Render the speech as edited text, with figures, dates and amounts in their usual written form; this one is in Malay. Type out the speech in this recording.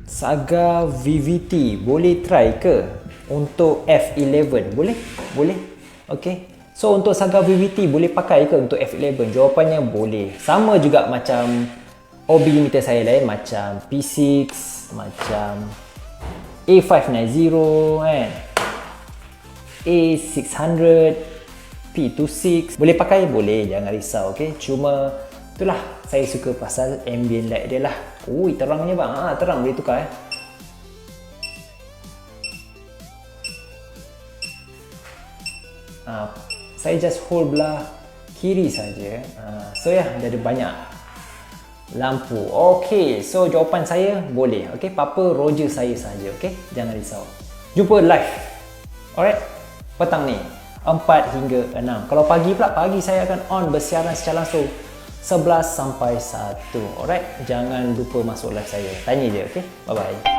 Saga VVT boleh try ke untuk F11? Boleh? Boleh. Okey. So untuk Saga VVT boleh pakai ke untuk F11? Jawapannya boleh. Sama juga macam OB limiter saya lain, macam P6, macam A590 kan, A600, P26 boleh pakai, boleh, jangan risau. Okey, cuma itulah saya suka pasal ambient light dia lah. Ui, terangnya bang. Terang boleh tukar saya just hold belah kiri saja. So ya, dia ada banyak lampu. Okey, so jawapan saya boleh. Okey, Papa Roger saya saja. Okey, jangan risau. Jumpa live. Alright, petang ni 4 hingga 6. Kalau pagi pula, pagi saya akan on bersiaran secara langsung 11 sampai 1. Alright, jangan lupa masuk live saya. Tanya je, okey? Bye bye.